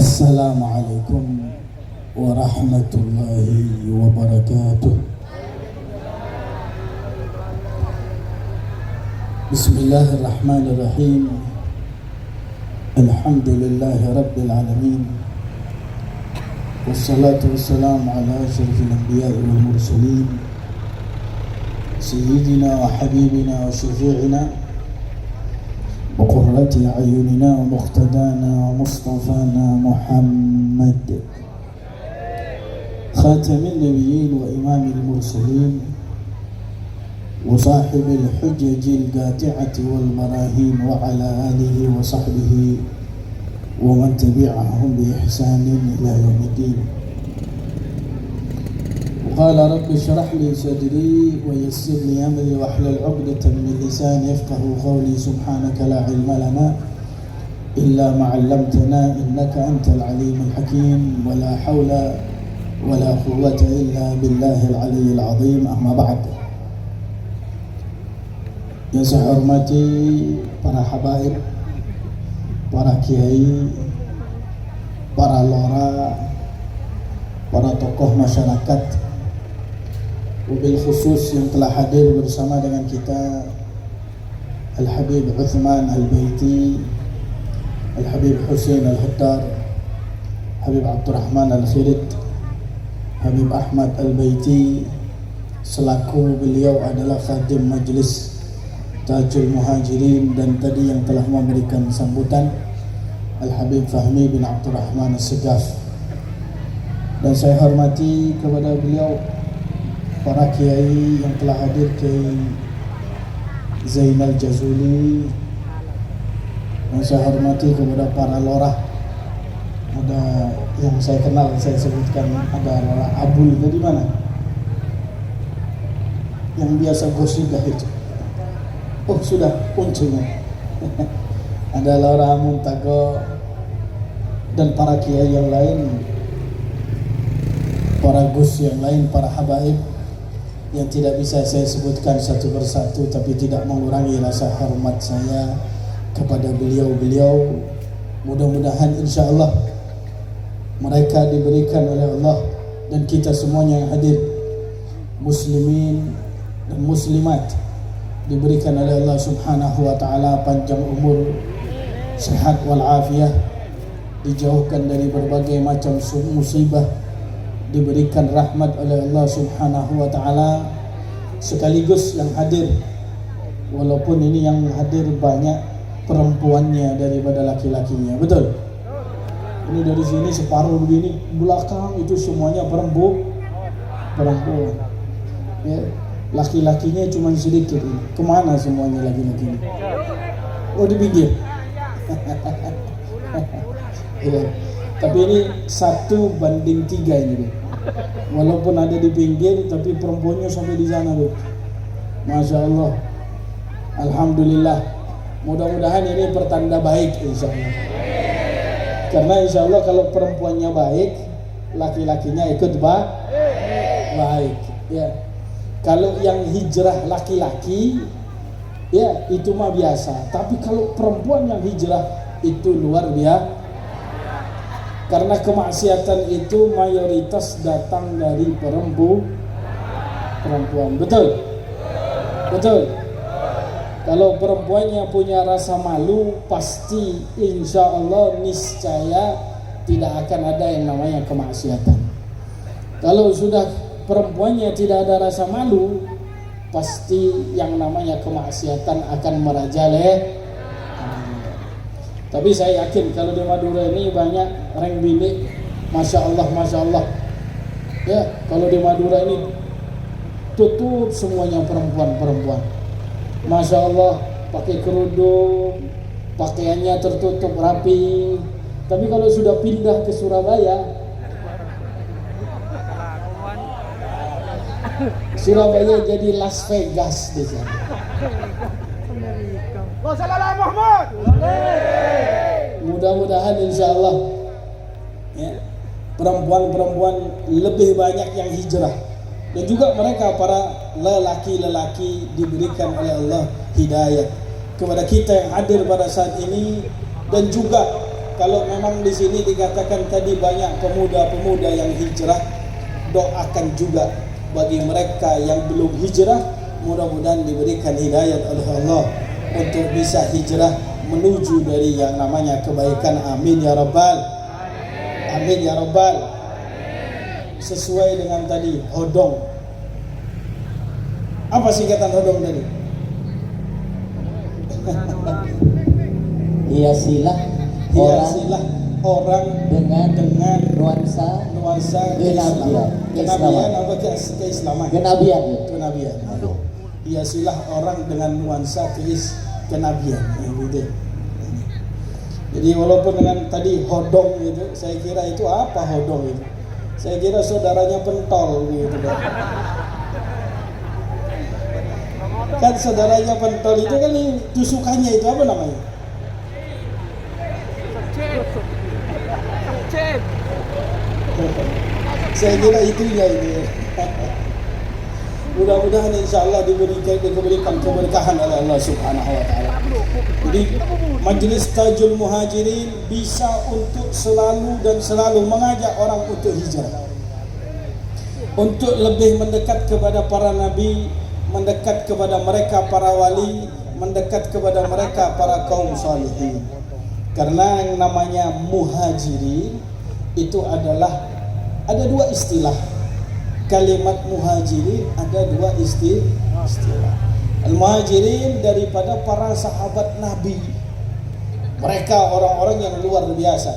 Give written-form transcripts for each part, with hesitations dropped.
Assalamualaikum warahmatullahi wabarakatuh. Bismillahirrahmanirrahim. Alhamdulillahi rabbil alamin. Wassalatu wassalamu ala asyrafil anbiya'i wal mursalin sayyidina wa habibina wa syafi'ina wa qurrati a'yunina wa muqtadana wa mustafana Muhammad khatamil nabiyyin wa imamil mursalin wa sahibil hujjajil qati'ati wal marahin wa ala alihi wa sahbihi wa man tabi'ahum bi ihsanin ila yaumiddin. Qala rabbi shrah li sadri wa yassir li amri wa hlul 'uqdatam min lisani yafqahu qawli. Subhanaka la ilma lana illa ma 'allamtana innaka antal alimul hakim. Wa la hawla wa la quwwata illa billahil aliyyil 'azim. Amma ba'd. Yang saya hormati para habaib, para kiai, para lora, para tokoh masyarakat, wabil khusus yang telah hadir bersama dengan kita Al-Habib Uthman Al-Baiti, Al-Habib Hussein Al-Hattar, Habib Abdurrahman Al-Khirid, Habib Ahmad Al-Baiti, selaku beliau adalah khadim majlis Tajul Muhajirin, dan tadi yang telah memberikan sambutan Al-Habib Fahmi bin Abdurrahman As-Segaf. Dan saya hormati kepada beliau para kiai yang telah hadir, Kiai Zainal Jazuli. Dan saya hormati kepada para lorah. Ada yang saya kenal, saya sebutkan, ada lorah Abul dari mana? Yang biasa gosidah itu. Oh sudah kuncinya. Ada lorah Muntago dan para kiai yang lain, para gus yang lain, para habaib yang tidak bisa saya sebutkan satu persatu, tapi tidak mengurangi rasa hormat saya kepada beliau-beliau. Mudah-mudahan insya-Allah mereka diberikan oleh Allah dan kita semuanya yang hadir, muslimin dan muslimat, diberikan oleh Allah Subhanahu wa taala panjang umur, sehat wal afiyah, dijauhkan dari berbagai macam musibah, diberikan rahmat oleh Allah Subhanahu wa taala. Sekaligus yang hadir, walaupun ini yang hadir banyak perempuannya daripada laki-lakinya, betul? Ini dari sini separuh begini, belakang itu semuanya perempuan. Ya, laki-lakinya cuma sedikit ini. Kemana semuanya laki-lakinya? Oh, di pinggir. Ya. Tapi ini 1:3 ini, walaupun ada di pinggir, tapi perempuannya sampai di sana, bro. Masya Allah, alhamdulillah. Mudah-mudahan ini pertanda baik, insya Allah. Karena insya Allah kalau perempuannya baik, laki-lakinya ikut baik. Ya. Kalau yang hijrah laki-laki, ya itu mah biasa. Tapi kalau perempuan yang hijrah itu luar biasa. Karena kemaksiatan itu mayoritas datang dari perempuan. Betul? Betul. Kalau perempuannya punya rasa malu, pasti insya Allah niscaya tidak akan ada yang namanya kemaksiatan. Kalau sudah perempuannya tidak ada rasa malu, pasti yang namanya kemaksiatan akan merajalela. Tapi saya yakin kalau di Madura ini banyak reng bilik, masya Allah. Ya, kalau di Madura ini tutup semuanya perempuan. Masya Allah, pakai kerudung, pakaiannya tertutup rapi. Tapi kalau sudah pindah ke Surabaya jadi Las Vegas di sana. Mudah-mudahan insya Allah ya, perempuan-perempuan lebih banyak yang hijrah, dan juga mereka para lelaki-lelaki diberikan oleh Allah hidayah. Kepada kita yang hadir pada saat ini, dan juga kalau memang di sini dikatakan tadi banyak pemuda-pemuda yang hijrah, doakan juga bagi mereka yang belum hijrah, mudah-mudahan diberikan hidayah oleh Allah untuk bisa hijrah menuju dari yang namanya kebaikan. Amin ya rabbal, amin ya rabbal. Sesuai dengan tadi hodong. Apa singkatan hodong tadi? Hiasilah orang dengan nuansa kenabian. Kenabian apa keislaman? Kenabian. Hiasilah orang dengan nuansa kenabian. Gitu. Jadi walaupun dengan tadi hodong itu, saya kira itu apa hodong itu? Saya kira saudaranya pentol gitu. Kan saudaranya pentol itu kan tusukannya itu apa namanya? Saya kira itunya ini. Mudah-mudahan insyaAllah diberikan keberkahan oleh Allah Subhanahu Wa Taala. Jadi Majlis Tajul Muhajirin bisa untuk selalu mengajak orang untuk hijrah, untuk lebih mendekat kepada para nabi, mendekat kepada mereka para wali, mendekat kepada mereka para kaum salihin. Karena yang namanya muhajirin itu adalah ada dua istilah. Kalimat muhajirin ada dua istilah. Al-muhajirin daripada para sahabat Nabi. Mereka orang-orang yang luar biasa.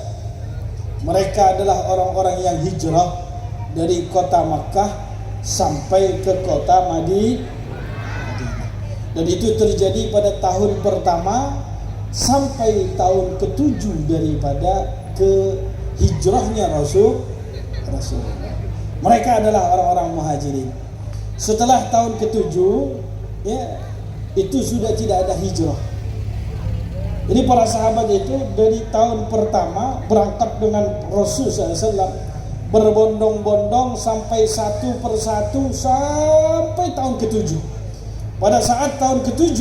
Mereka adalah orang-orang yang hijrah dari kota Makkah sampai ke kota Madinah. Dan itu terjadi pada tahun pertama sampai tahun ke-7 daripada hijrahnya Rasul. Mereka adalah orang-orang muhajirin. Setelah tahun ke-7, ya, itu sudah tidak ada hijrah. Jadi para sahabat itu dari tahun pertama berangkat dengan Rasul SAW, berbondong-bondong sampai satu persatu sampai tahun ke-7. Pada saat tahun ke-7,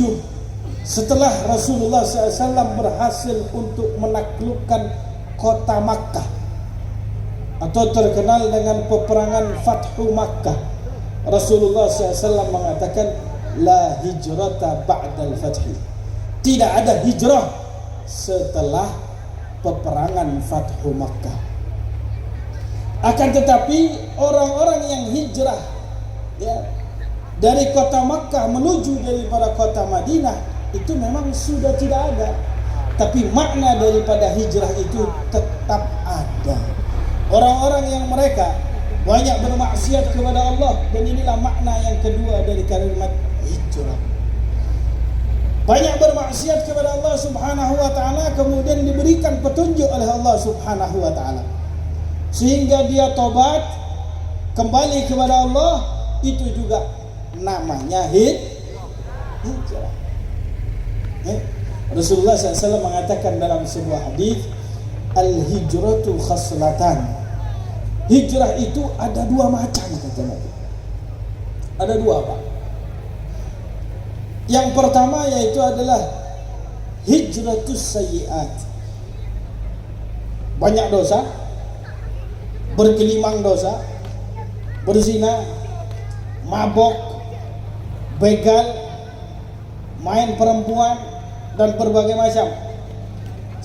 setelah Rasulullah SAW berhasil untuk menaklukkan kota Makkah, atau terkenal dengan peperangan Fathu Makkah, Rasulullah SAW mengatakan la hijrata ba'dal fathi, tidak ada hijrah setelah peperangan Fathu Makkah. Akan tetapi orang-orang yang hijrah, ya, dari kota Makkah menuju daripada kota Madinah itu memang sudah tidak ada, tapi makna daripada hijrah itu tetap ada. Orang-orang yang mereka banyak bermaksiat kepada Allah, dan inilah makna yang kedua dari kalimat hijrah. Banyak bermaksiat kepada Allah Subhanahu Wa Taala, kemudian diberikan petunjuk oleh Allah Subhanahu Wa Taala, sehingga dia tobat kembali kepada Allah. Itu juga namanya hijrah. Rasulullah SAW mengatakan dalam sebuah hadis, al-hijratu khaslatan. Hijrah itu ada dua macam, kata Nabi. Ada dua, Pak. Yang pertama yaitu adalah hijratus sayyiat. Banyak dosa, bergelimang dosa, berzina, mabok, begal, main perempuan, dan berbagai macam.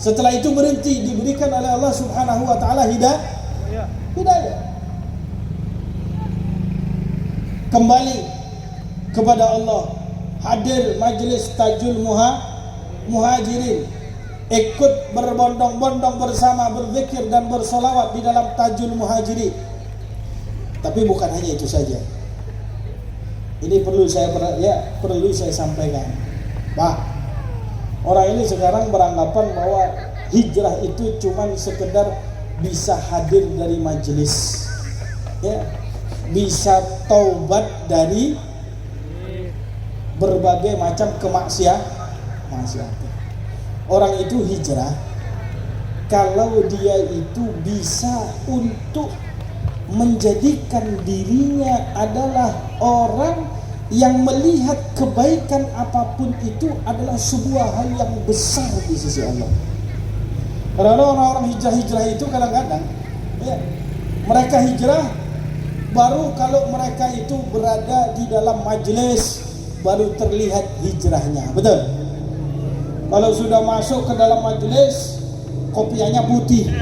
Setelah itu berhenti, diberikan oleh Allah Subhanahu Wa Taala hidayah. Kembali kepada Allah, hadir majlis Tajul Muhajirin, ikut berbondong-bondong bersama, berzikir dan bersolawat di dalam Tajul Muhajirin. Tapi bukan hanya itu saja. Ini perlu saya sampaikan, Pak. Orang ini sekarang beranggapan bahwa hijrah itu cuma sekedar bisa hadir dari majelis, ya, bisa taubat dari berbagai macam kemaksiatan. Orang itu hijrah kalau dia itu bisa untuk menjadikan dirinya adalah orang yang melihat kebaikan apapun itu adalah sebuah hal yang besar di sisi Allah. Karena orang-orang hijrah itu kadang-kadang ya, mereka hijrah baru kalau mereka itu berada di dalam majelis baru terlihat hijrahnya, betul? Kalau sudah masuk ke dalam majelis, kopiahnya putih,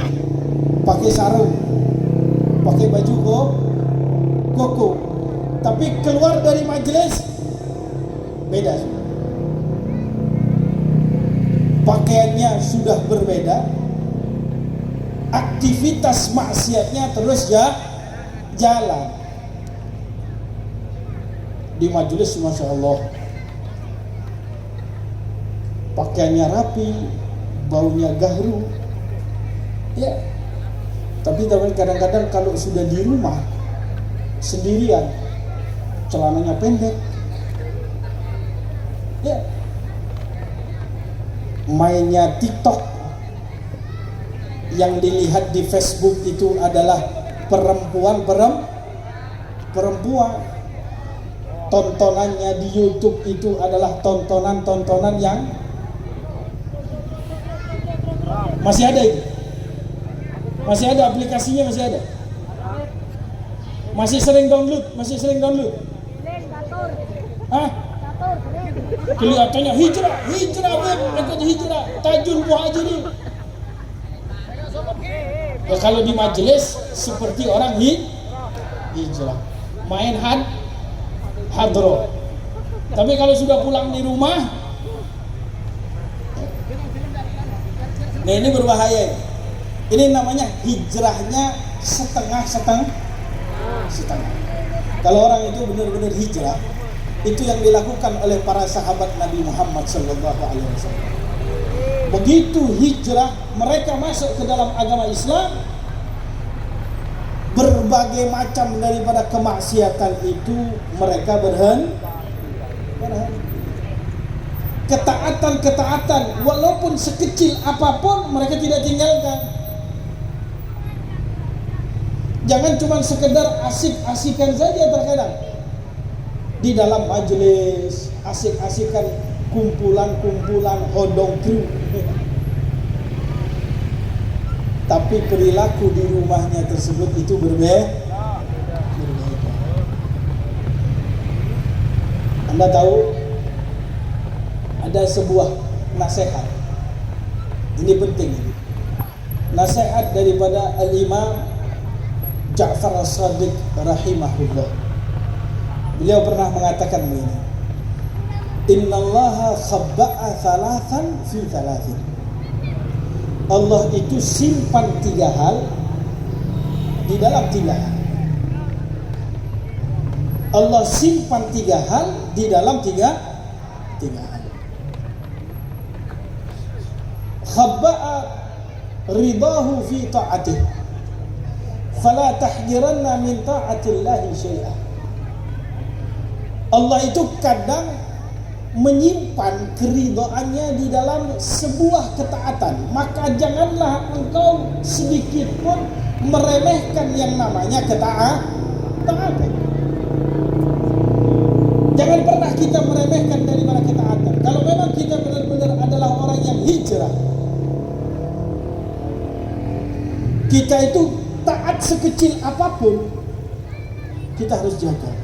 pakai sarung, pakai baju koko, tapi keluar dari majelis beda. Pakaiannya sudah berbeda, aktivitas maksiatnya terus ya jalan. Di majelis Masya Allah pakaiannya rapi, baunya gahru ya. Tapi kadang-kadang kalau sudah di rumah sendirian, celananya pendek ya, mainnya TikTok, yang dilihat di Facebook itu adalah perempuan, tontonannya di YouTube itu adalah tontonan yang masih ada itu, masih ada aplikasinya, masih sering download. Hah? Kelihatannya hijrah, ikut hijrah, Tajul Muhajirin. Ya, kalau di majelis seperti orang hijrah, main hadro. Tapi kalau sudah pulang di rumah, nah ini berbahaya. Ini namanya hijrahnya setengah. Kalau orang itu benar-benar hijrah, itu yang dilakukan oleh para sahabat Nabi Muhammad SAW. Begitu hijrah, mereka masuk ke dalam agama Islam, berbagai macam daripada kemaksiatan itu mereka berhenti. Ketaatan walaupun sekecil apapun mereka tidak tinggalkan. Jangan cuma sekedar asik-asikan saja terkadang di dalam majelis, asik-asikan kumpulan hodong kru. Tapi perilaku di rumahnya tersebut itu berbeda. Anda tahu ada sebuah nasihat. Ini penting ini. Nasihat daripada Al-Imam Ja'far As-Sadiq rahimahullah. Beliau pernah mengatakan begini: Innallaha khabba'a thalathan fi thalathin. Allah itu simpan 3 hal di dalam 3 hal. Allah simpan 3 hal di dalam 3 hal. Khabba'a ridahu fi ta'atih, fala tahjiranna min ta'atillahi syai'ah. Allah itu kadang menyimpan keridhaannya di dalam sebuah ketaatan, maka janganlah engkau sedikit pun meremehkan yang namanya ketaatan. Jangan pernah kita meremehkan daripada ketaatan. Kalau memang kita benar-benar adalah orang yang hijrah, kita itu taat sekecil apapun kita harus jaga.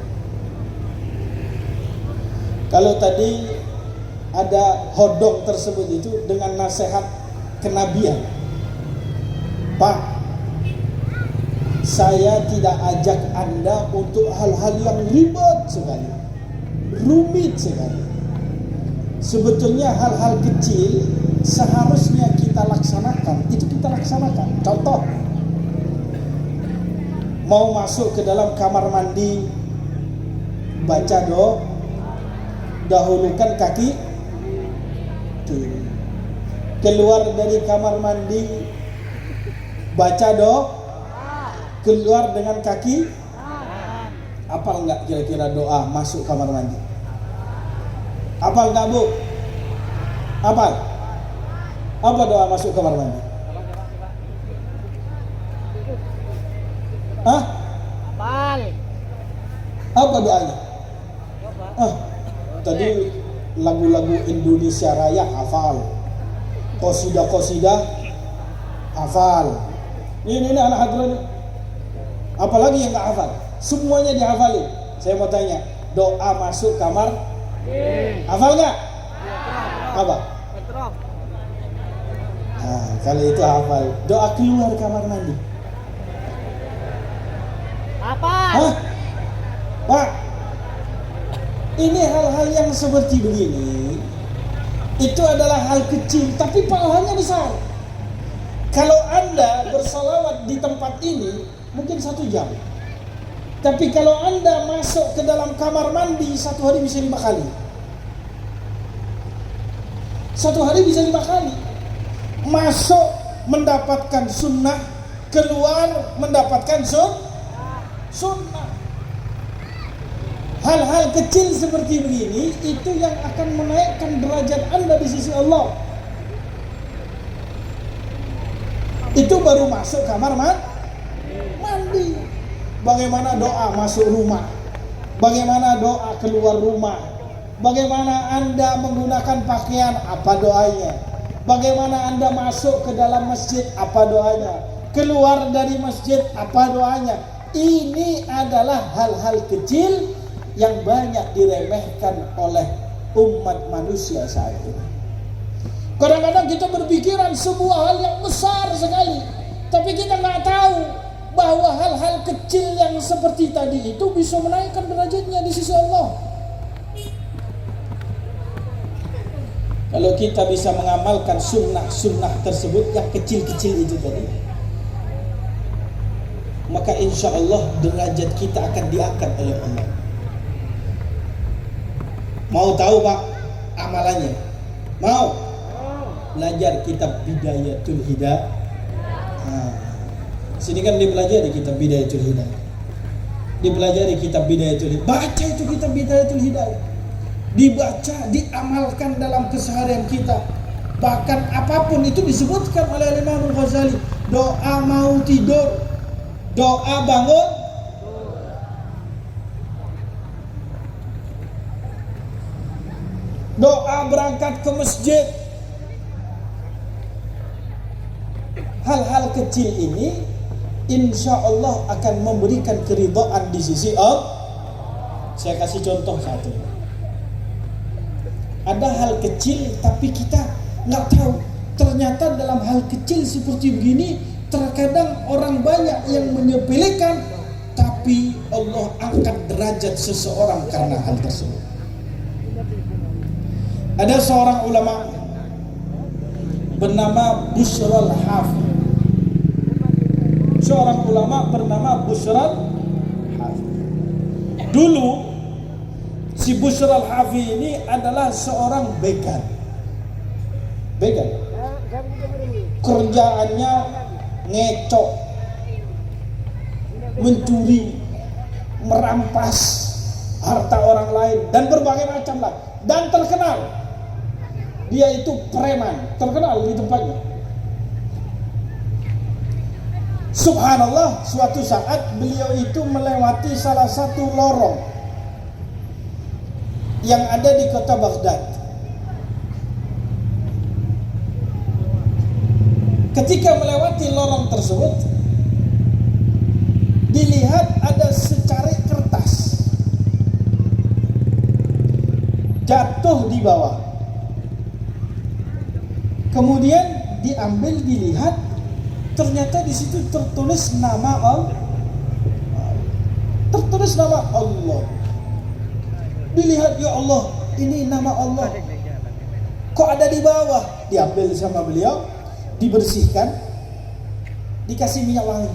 Kalau tadi ada hodong tersebut itu dengan nasihat kenabian, Pak, saya tidak ajak Anda untuk hal-hal yang ribet sekali, rumit sekali. Sebetulnya hal-hal kecil seharusnya kita laksanakan, itu kita laksanakan. Contoh, mau masuk ke dalam kamar mandi, baca doa, dahulukan kaki kiri. Keluar dari kamar mandi, baca doa, keluar dengan kaki. Apal enggak kira-kira doa masuk kamar mandi? Apal enggak, Bu? Apal? Apa doa masuk kamar mandi? Hah? Apal. Apa doanya? Tadi lagu-lagu Indonesia Raya hafal, qasidah hafal. Ini anak hadirin ini. Apalagi yang nggak hafal, semuanya dihafalin. Saya mau tanya, doa masuk kamar, hafal nggak? Apa? Nah, kalau itu hafal. Doa keluar kamar mandi. Apa? Hah? Pak, ini hal-hal yang seperti begini, itu adalah hal kecil, tapi pahalanya besar. Kalau Anda bersalawat di tempat ini, mungkin 1 jam. Tapi kalau Anda masuk ke dalam kamar mandi, 1 hari bisa 5 kali. 1 hari bisa 5 kali. Masuk mendapatkan sunnah, keluar mendapatkan sunnah. Hal-hal kecil seperti begini itu yang akan menaikkan derajat Anda di sisi Allah. Itu baru masuk kamar mandi. Bagaimana doa masuk rumah? Bagaimana doa keluar rumah? Bagaimana Anda menggunakan pakaian? Apa doanya? Bagaimana Anda masuk ke dalam masjid? Apa doanya? Keluar dari masjid? Apa doanya? Ini adalah hal-hal kecil yang banyak diremehkan oleh umat manusia saat ini. Kadang-kadang kita berpikiran sebuah hal yang besar sekali, tapi kita nggak tahu bahwa hal-hal kecil yang seperti tadi itu bisa menaikkan derajatnya di sisi Allah. Kalau kita bisa mengamalkan sunnah-sunnah tersebut yang kecil-kecil itu tadi, maka insya Allah derajat kita akan diangkat oleh Allah. Mau tahu Pak amalannya? Mau? Belajar kitab Bidayatul Hidayah. Sini kan dipelajari kitab Bidayatul Hidayah. Dipelajari kitab Bidayatul Hidayah. Baca itu kitab Bidayatul Hidayah. Dibaca, diamalkan dalam keseharian kita. Bahkan apapun itu disebutkan oleh Imam Ghazali. Doa mau tidur, doa bangun, doa berangkat ke masjid. Hal-hal kecil ini insya Allah akan memberikan keridhaan di sisi Allah. Saya kasih contoh satu. Ada hal kecil tapi kita nggak tahu. Ternyata dalam hal kecil seperti begini, terkadang orang banyak yang menyepelekan, tapi Allah angkat derajat seseorang karena hal tersebut. Ada seorang ulama bernama Bushral Hafi. Seorang ulama bernama Bushral Hafi. Dulu si Bushral Hafi ini adalah seorang begal. Kerjaannya ngecok, mencuri, merampas harta orang lain dan berbagai macam lah. Dan terkenal, dia itu preman, terkenal di tempatnya. Subhanallah, suatu saat beliau itu melewati salah satu lorong yang ada di kota Baghdad. Ketika melewati lorong tersebut, dilihat ada secari kertas jatuh di bawah. Kemudian diambil, dilihat, ternyata di situ tertulis nama Allah. Tertulis nama Allah. Dilihat, ya Allah, ini nama Allah. Kok ada di bawah? Diambil sama beliau, dibersihkan, dikasih minyak wangi.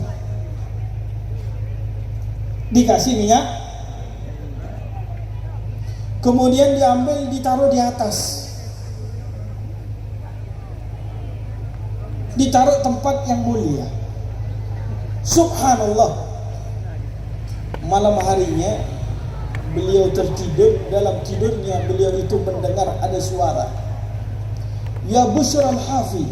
Dikasih minyak. Kemudian diambil, ditaruh di atas. Ditaruh tempat yang mulia. Subhanallah, malam harinya beliau tertidur. Dalam tidurnya beliau itu mendengar ada suara, ya Bushral Hafi,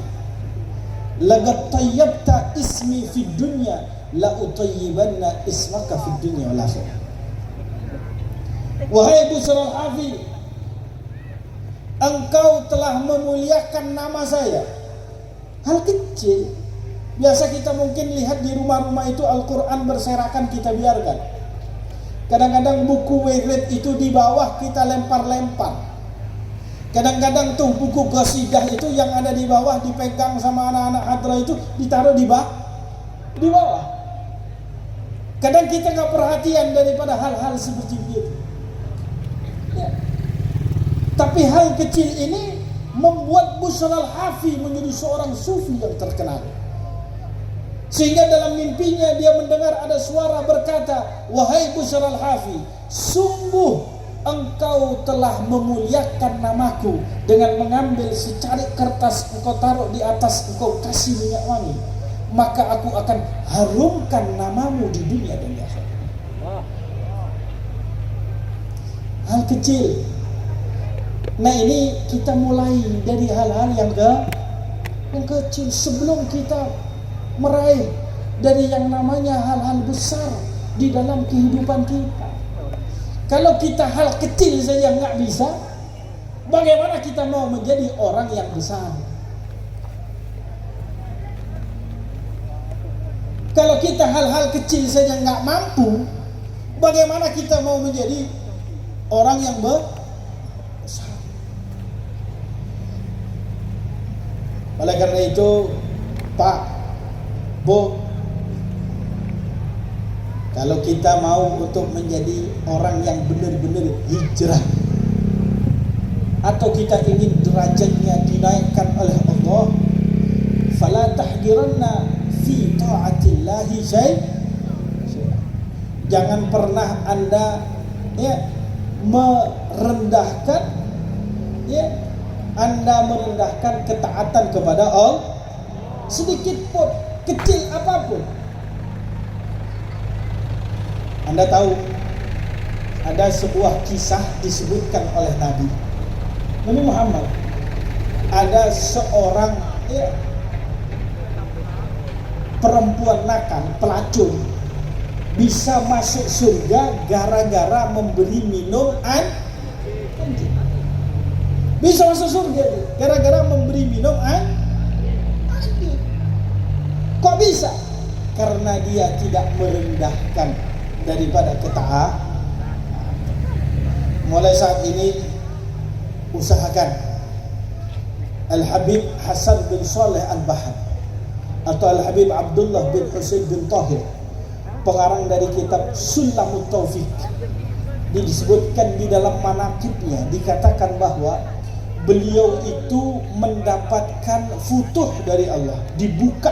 laqad tayyabta ismi fid dunya, la utayyibanna ismaka fid dunya wal akhirah. Wahai Bushral Hafi, engkau telah memuliakan nama saya. Hal kecil, Biasa kita mungkin lihat di rumah-rumah itu Al-Quran berserakan, kita biarkan. Kadang-kadang buku wirid itu di bawah kita lempar-lempar. Kadang-kadang tuh buku qasidah itu yang ada di bawah dipegang sama anak-anak hadrah itu ditaruh di bawah. Kadang kita nggak perhatian daripada hal-hal seperti itu. Ya. Tapi hal kecil ini membuat Bushra Al-Hafi menjadi seorang sufi yang terkenal. Sehingga dalam mimpinya dia mendengar ada suara berkata, "Wahai Bushra Al-Hafi, sungguh engkau telah memuliakan namaku dengan mengambil secarik kertas engkau taruh di atas, engkau kasih minyak wangi. Maka aku akan harumkan namamu di dunia dan di akhirat." Hal kecil. Nah, ini kita mulai dari hal-hal yang kecil sebelum kita meraih dari yang namanya hal-hal besar di dalam kehidupan kita. Kalau kita hal kecil saja nggak bisa, bagaimana kita mau menjadi orang yang besar? Kalau kita hal-hal kecil saja nggak mampu, bagaimana kita mau menjadi orang yang besar? Oleh karena itu, Pak, Bu, kalau kita mau untuk menjadi orang yang benar-benar hijrah, atau kita ingin derajatnya dinaikkan oleh Allah, fala tahqiranna fi ta'atillahi jangan pernah Anda merendahkan Anda merendahkan ketaatan kepada Allah sedikit pun, kecil apapun. Anda tahu ada sebuah kisah disebutkan oleh Nabi Muhammad. Ada seorang perempuan nakal, pelacur, bisa masuk surga gara-gara memberi minum anjing. Bisa masuk surga gara-gara memberi minum anjing. Kok bisa? Karena dia tidak merendahkan daripada ketaatan. Mulai saat ini usahakan Al-Habib Hasan bin Saleh Al-Bahar atau Al-Habib Abdullah bin Husain bin Tahir, pengarang dari kitab Sulamut Taufiq, disebutkan di dalam manaqibnya, dikatakan bahwa beliau itu mendapatkan futuh dari Allah, dibuka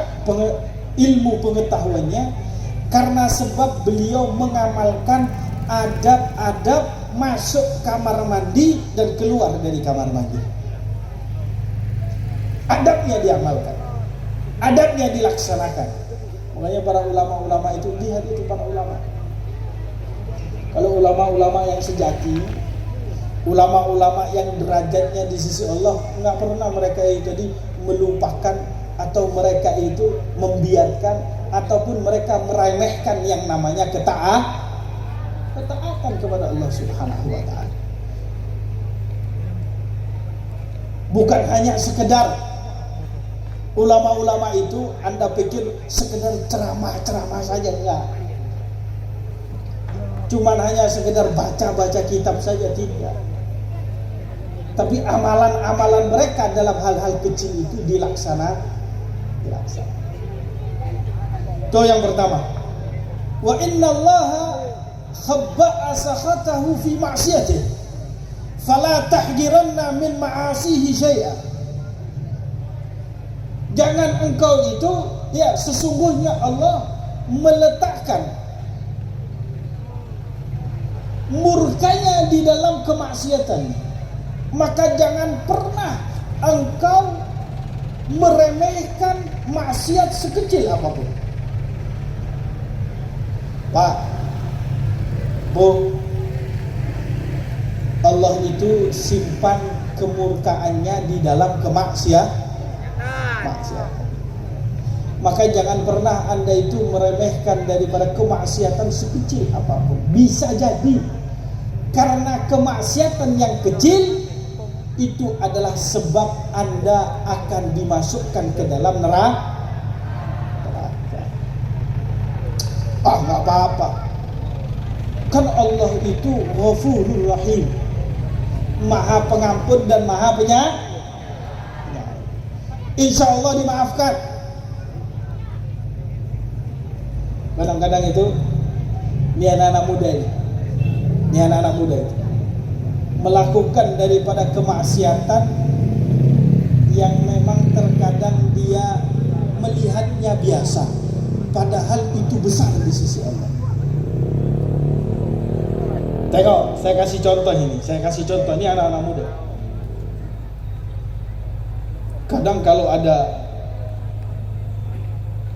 ilmu pengetahuannya karena sebab beliau mengamalkan adab-adab masuk kamar mandi dan keluar dari kamar mandi. Adabnya diamalkan, adabnya dilaksanakan. Makanya para ulama-ulama itu, lihat itu para ulama. Kalau ulama-ulama yang sejati, ulama-ulama yang derajatnya di sisi Allah, nggak pernah mereka itu melupakan atau mereka itu membiarkan ataupun mereka meremehkan yang namanya ketaatan kepada Allah Subhanahu wa ta'ala. Bukan hanya sekedar ulama-ulama itu Anda pikir sekedar ceramah-ceramah saja, enggak. Cuman hanya sekedar baca-baca kitab saja, tidak. Tapi amalan-amalan mereka dalam hal-hal kecil itu dilaksanakan. Itu yang pertama. Wa inna allaha khabba'a sakhatahu fi ma'siyatih fala tahjiranna min ma'asihi syai'a. Jangan engkau itu, sesungguhnya Allah meletakkan murkanya di dalam kemaksiatan, maka jangan pernah engkau meremehkan maksiat sekecil apapun. Pak, Bu, Allah itu simpan kemurkaannya di dalam kemaksiatan. Maka jangan pernah Anda itu meremehkan daripada kemaksiatan sekecil apapun. Bisa jadi karena kemaksiatan yang kecil itu adalah sebab Anda akan dimasukkan ke dalam neraka. Ah, nggak apa-apa. Kan Allah itu Ghafurur Rahim, Maha Pengampun dan Maha Penyayang. Insya Allah dimaafkan. Kadang-kadang itu ini anak-anak muda itu melakukan daripada kemaksiatan yang memang terkadang dia melihatnya biasa, padahal itu besar di sisi Allah. Tengok, saya kasih contoh ini anak-anak muda. Kadang kalau ada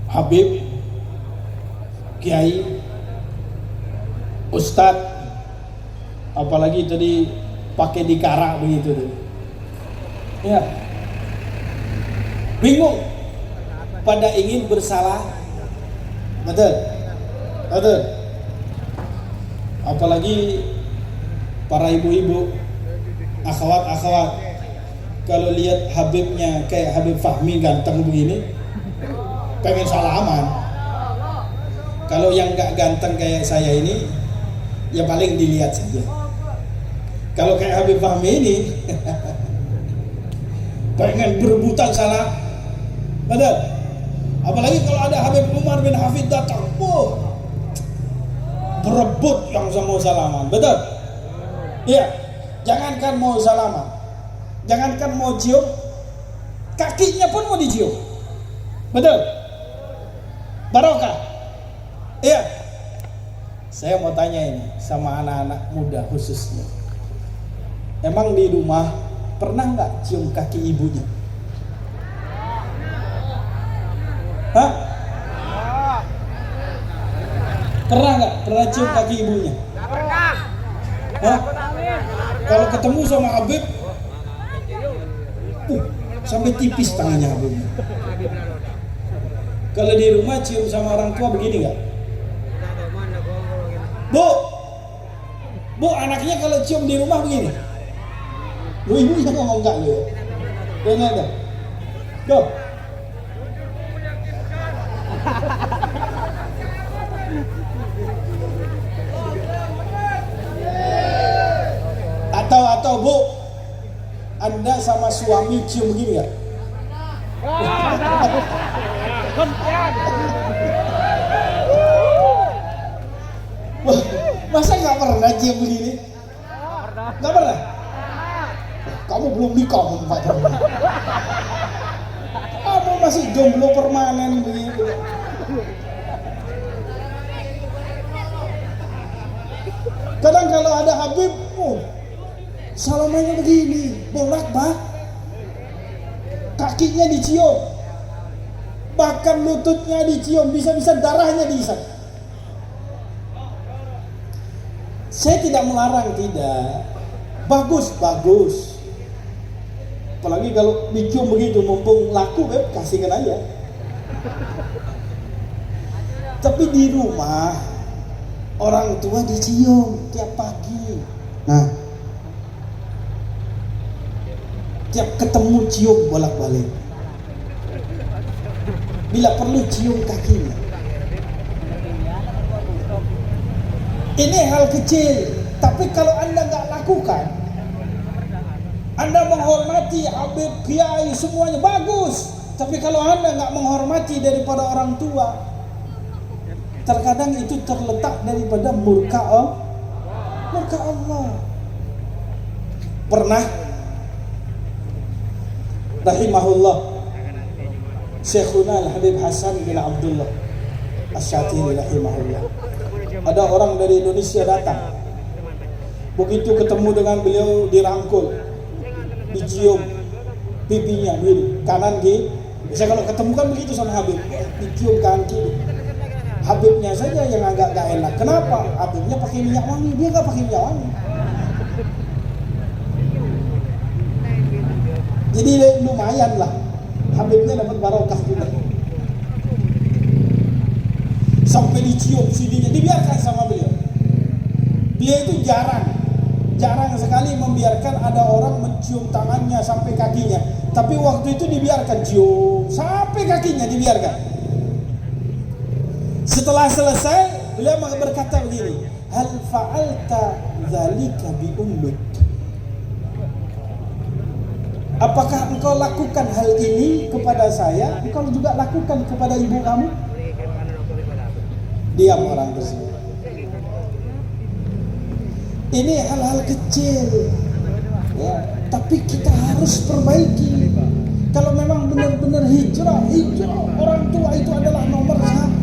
Habib, Kiai, Ustadz, apalagi tadi pakai dikarak begitu tuh, ya bingung, pada ingin bersalah, betul. Apalagi para ibu-ibu, akhwat, kalau lihat Habibnya kayak Habib Fahmi ganteng begini, pengen salaman. Kalau yang gak ganteng kayak saya ini, ya paling dilihat saja. Kalau kayak Habib Fahmi ini, pengen berebutan salah, betul. Apalagi kalau ada Habib Umar bin Hafid datang, berebut yang mau salaman, betul. Iya, jangankan mau salaman, jangankan mau cium, kakinya pun mau dicium, betul. Barokah. Iya. Saya mau tanya ini sama anak-anak muda khususnya, emang di rumah pernah nggak cium kaki ibunya? Hah? Pernah nggak? Pernah cium kaki ibunya? Pernah. Hah? Kalau ketemu sama Habib, sampai tipis tangannya Habibnya. Kalau di rumah cium sama orang tua begini nggak? Bu, anaknya kalau cium di rumah begini. Bu, ibunya ngomong enggak lu? Dengar dah. Go. Atau Bu, Anda sama suami cium begini nggak? Masa nggak pernah cium begini? Nggak pernah? Kamu belum nikah, Pak. Kamu masih jomblo permanen begitu. Kadang kalau ada Habib, salamannya begini, bolak bah, kakinya dicium, bahkan lututnya dicium, bisa-bisa darahnya diisap. Saya tidak melarang, tidak, bagus. Apalagi kalau dicium begitu, mumpung laku, kasihkan aja. Tapi di rumah orang tua dicium tiap pagi. Nah, tiap ketemu cium bolak-balik. Bila perlu cium kakinya. Ini hal kecil, tapi kalau Anda nggak lakukan, Anda menghormati Habib, Kiai, semuanya bagus. Tapi kalau Anda nggak menghormati daripada orang tua, terkadang itu terletak daripada murka Allah. Pernah rahimahullah Syekhuna Al-Habib Hasan bin Abdullah Asy-Syatiri rahimahullah, ada orang dari Indonesia datang. Begitu ketemu dengan beliau, dirangkul, dicium pipinya kiri, kanan kiri. Biasanya kalau ketemu kan begitu sama Habib, dicium kanan kiri. Habibnya saja yang agak gak enak. Kenapa? Habibnya pakai minyak wangi, dia gak pakai minyak wangi. Jadi lumayan lah, Habibnya dapat barokah juga. Sampai dicium sininya, dibiarkan sama beliau. Beliau itu jarang sekali membiarkan ada orang mencium tangannya sampai kakinya. Tapi waktu itu dibiarkan cium sampai kakinya, dibiarkan. Setelah selesai, Beliau berkata begini, hal fa'alta dzalika bi ummik. Apakah engkau lakukan hal ini kepada saya, engkau juga lakukan kepada ibu kamu? Diam orang tersebut. Ini hal-hal kecil, ya, tapi kita harus perbaiki. Kalau memang benar-benar hijrah, orang tua itu adalah nomor satu.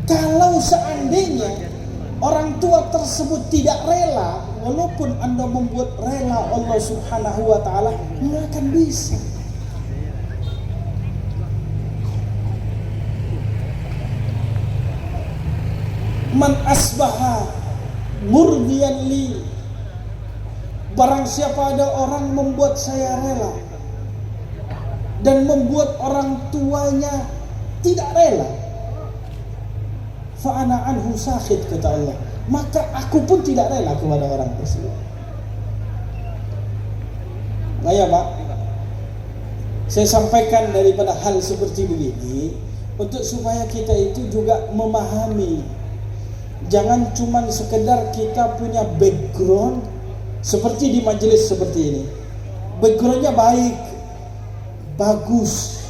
Kalau seandainya orang tua tersebut tidak rela, walaupun Anda membuat rela Allah Subhanahu wa ta'ala, nggak akan bisa. Man asbaha murdiyan li, barang siapa ada orang membuat saya rela dan membuat orang tuanya tidak rela, fa ana anhu sakhid, kata Allah, maka aku pun tidak rela kepada orang tersebut. Nah ya Pak, saya sampaikan daripada hal seperti begini untuk supaya kita itu juga memahami. Jangan cuma sekedar kita punya background seperti di majelis seperti ini. Backgroundnya baik, bagus,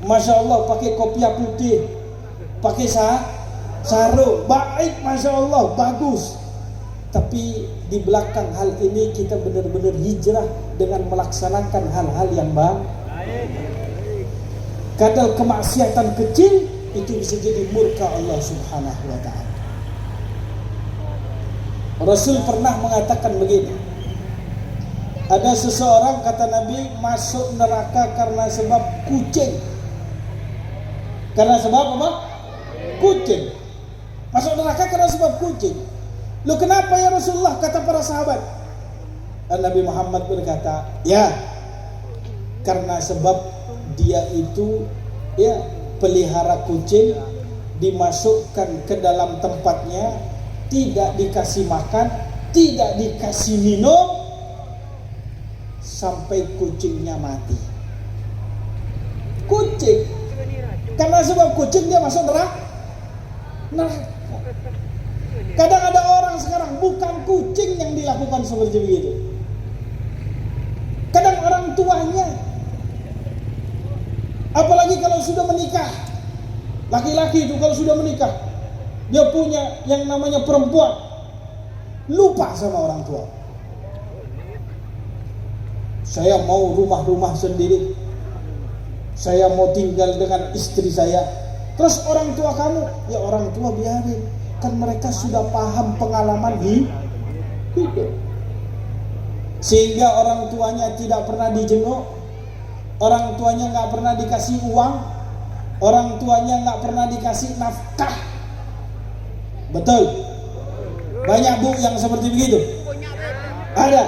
Masya Allah, pakai kopiah putih, pakai sarung, baik, Masya Allah, bagus. Tapi di belakang hal ini kita benar-benar hijrah dengan melaksanakan hal-hal yang baik. Kadang kemaksiatan kecil itu bisa jadi murka Allah Subhanahu wa ta'ala. Rasul pernah mengatakan begini, ada seseorang, kata Nabi, masuk neraka karena sebab kucing. Karena sebab apa? Kucing. Masuk neraka karena sebab kucing. Loh kenapa ya Rasulullah, kata para sahabat? Dan Nabi Muhammad berkata, ya, karena sebab dia itu ya pelihara kucing, dimasukkan ke dalam tempatnya, tidak dikasih makan, tidak dikasih minum, sampai kucingnya mati. Kucing, karena sebab kucing dia masuk neraka. Kadang ada orang sekarang bukan kucing yang dilakukan seperti begitu, kadang orang tuanya. Apalagi kalau sudah menikah, laki-laki itu kalau sudah menikah, dia punya yang namanya perempuan, lupa sama orang tua. Saya mau rumah-rumah sendiri, saya mau tinggal dengan istri saya. Terus orang tua kamu, ya orang tua biarin, kan mereka sudah paham pengalaman hidup. Sehingga orang tuanya tidak pernah dijenguk, orang tuanya nggak pernah dikasih uang, orang tuanya nggak pernah dikasih nafkah. Betul, banyak bu yang seperti begitu. Ada.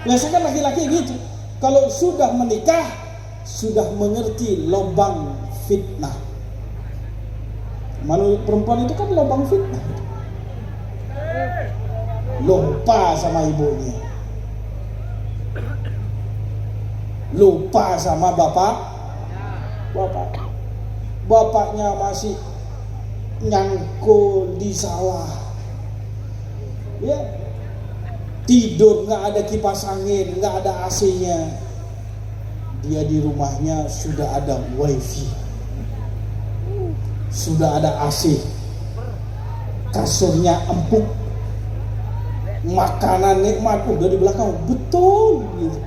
Biasanya kan laki-laki gitu, kalau sudah menikah sudah mengerti lubang fitnah. Perempuan itu kan lubang fitnah, lupa sama ibunya, lupa sama bapaknya masih nyangkul di sawah, ya, tidur nggak ada kipas angin, nggak ada AC-nya. Dia di rumahnya sudah ada wifi, sudah ada AC, kasurnya empuk, makanan nikmat, udah di belakang, betul gitu.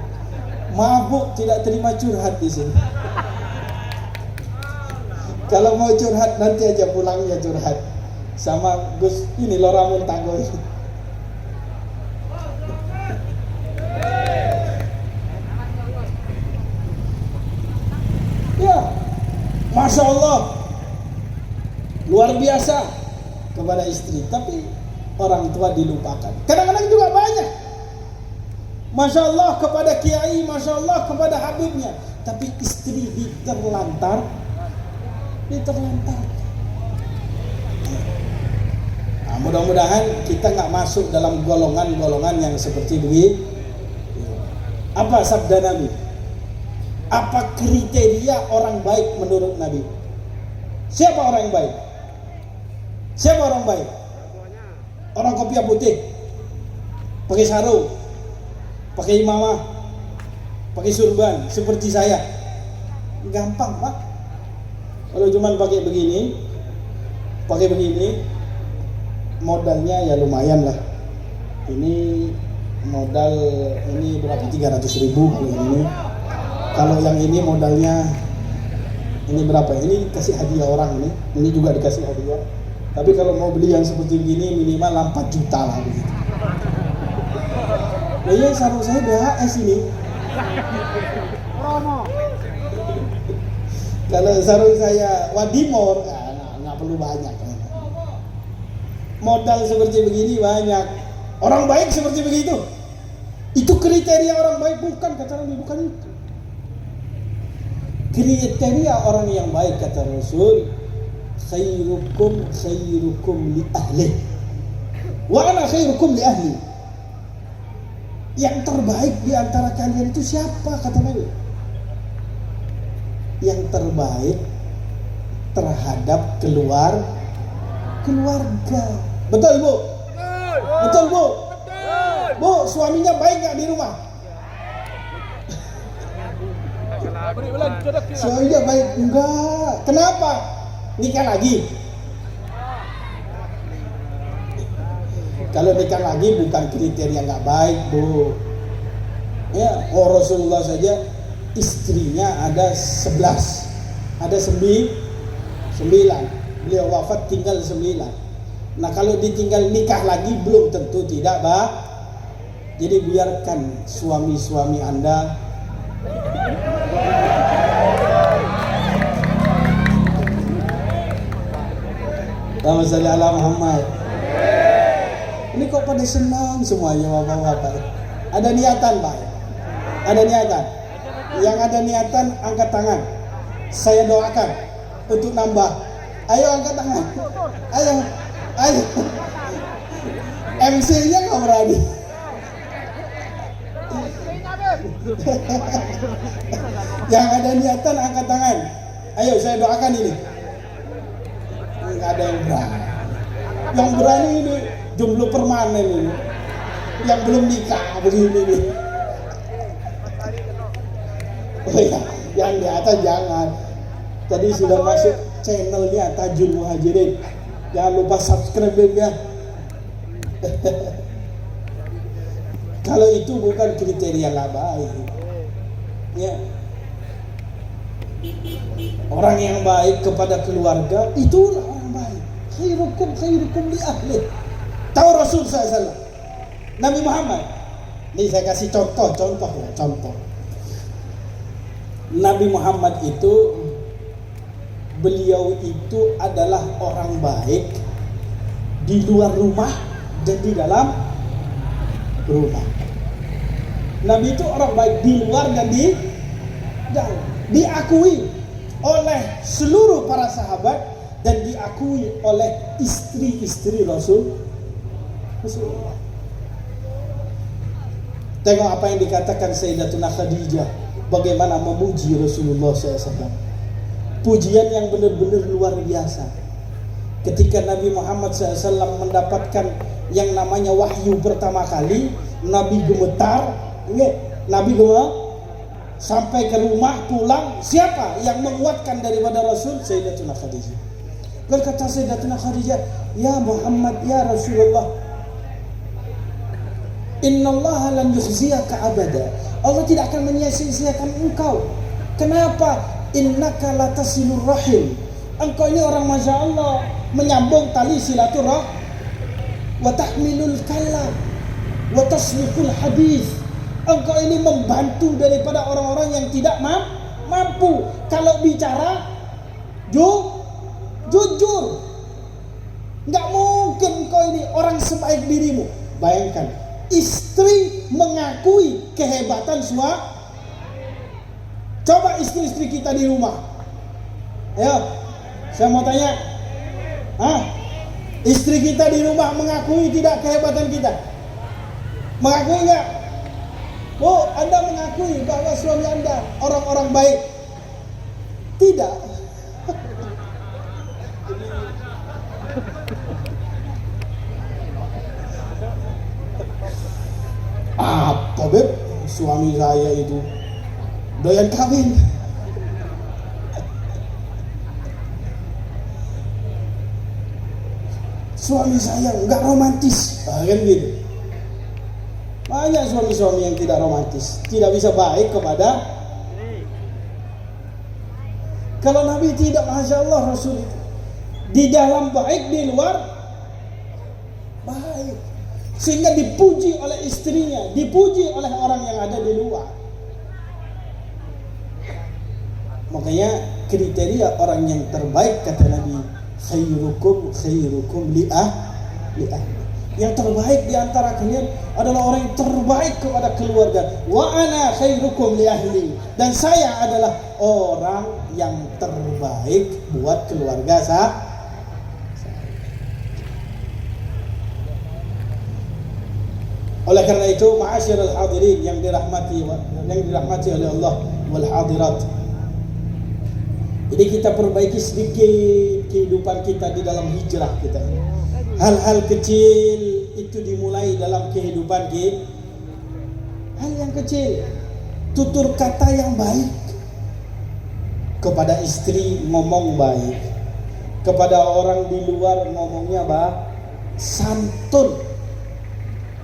Mabuk, tidak terima curhat di sini. Kalau mau curhat nanti aja pulangnya curhat sama Gus ini Loramun Tanggo ini. Ya, Masya Allah, luar biasa kepada istri, tapi orang tua dilupakan. Kadang-kadang juga banyak, Masya Allah kepada kiai, Masya Allah kepada habibnya, tapi istri diterlantar. Nah, mudah-mudahan kita nggak masuk dalam golongan-golongan yang seperti begini. Apa sabda Nabi? Apa kriteria orang baik menurut Nabi? Siapa orang yang baik? Siapa orang baik? Orang kopiah putih, pakai sarung, pakai imamah, pakai surban seperti saya. Gampang Pak. Kalau cuma pakai begini, modalnya ya lumayan lah. Ini modal ini berapa? 300.000 kalau ini. Kalau yang ini modalnya ini berapa? Ini kasih hadiah orang ini. Ini juga dikasih hadiah. Tapi kalau mau beli yang seperti begini minimal 4 juta lah begitu. Nah ya sarung saya BHS ini. Kalau sarung saya Wadimor, nggak perlu banyak. Modal seperti begini banyak. Orang baik seperti begitu. Itu kriteria orang baik, bukan kata Nabi, bukan itu. Kriteria orang yang baik kata Rasul, khairukum li ahli wa ana khairukum li ahli. Yang terbaik di antara kalian itu siapa kata Nabi? Yang terbaik terhadap keluarga. Betul Bu? Betul Bu? Bu, suaminya baik gak di rumah? Suaminya baik? Enggak. Kenapa? Nikah lagi? Kalau nikah lagi bukan kriteria nggak baik Bu. Ya, Rasulullah saja istrinya ada 11, ada 9. Beliau wafat tinggal 9. Nah kalau ditinggal nikah lagi belum tentu tidak Pak. Jadi biarkan suami-suami Anda Allahumma shalli ala Muhammad. Ini kok pada senang semuanya bapak-bapak. Ada niatan Pak. Ada niatan. Yang ada niatan angkat tangan. Saya doakan untuk nambah. Ayo angkat tangan. Ayo. MC-nya nggak berani. Yang ada niatan angkat tangan. Ayo saya doakan ini. Nggak ada yang berani. Yang berani ini jomblo permanen ini. Yang belum nikah begini nih. Oh ya, yang di atas jangan. Tadi sudah masuk channelnya Tajul Muhajirin. Jangan lupa subscribe ya. Kalau itu bukan kriteria nggak baik. Ya. Orang yang baik kepada keluarga itulah orang baik. Khairukum li ahli. Tahu Rasul SAW, Nabi Muhammad. Ini saya kasih contoh. Nabi Muhammad itu, beliau itu adalah orang baik di luar rumah dan di dalam rumah. Nabi itu orang baik di luar dan di dalam. Diakui oleh seluruh para sahabat dan diakui oleh istri-istri Rasulullah. Tengok apa yang dikatakan Sayyidatuna Khadijah, bagaimana memuji Rasulullah SAW. Pujian yang benar-benar luar biasa. Ketika Nabi Muhammad SAW mendapatkan yang namanya wahyu pertama kali, Nabi gemetar, sampai ke rumah pulang, siapa yang menguatkan daripada Rasul? Sayyidatuna Khadijah. Berkata Sayyidatuna Khadijah, ya Muhammad, ya Rasulullah, innallaha lan yukhziyaka abada. Allah tidak akan menyia-nyiakan engkau. Kenapa? Innaka latasilur rahim. Engkau ini orang Masya Allah, menyambung tali silaturahim, wa tahmilul kalam, wa tasliqul hadis. Engkau ini membantu daripada orang-orang yang tidak mampu. Kalau bicara jujur. Enggak mungkin engkau ini orang sebaik dirimu. Bayangkan, istri mengakui kehebatan suami. Coba istri-istri kita di rumah. Ayo, saya mau tanya, istri kita di rumah mengakui tidak kehebatan kita? Mengakui enggak? Oh, Anda mengakui bahwa suami Anda orang-orang baik? Tidak. suami saya itu doyan kawin. Suami saya nggak romantis, kan gitu. Banyak suami-suami yang tidak romantis, tidak bisa baik kepada. Kalau Nabi tidak, Masya Allah, Rasul itu di dalam baik, di luar baik, sehingga dipuji oleh istrinya, dipuji oleh orang yang ada di luar. Makanya kriteria orang yang terbaik, kata Nabi, khairukum li ahli. Yang terbaik di antara kalian adalah orang yang terbaik kepada keluarga. Wa ana khairukum li ahli, dan saya adalah orang yang terbaik buat keluarga saya. Oleh karena itu, ma'asyiral hadirin yang dirahmati oleh Allah wal hadirat, jadi kita perbaiki sedikit kehidupan kita di dalam hijrah kita. Hal-hal kecil itu dimulai dalam kehidupan kita. Hal yang kecil, tutur kata yang baik. Kepada istri ngomong baik, kepada orang di luar ngomongnya santun.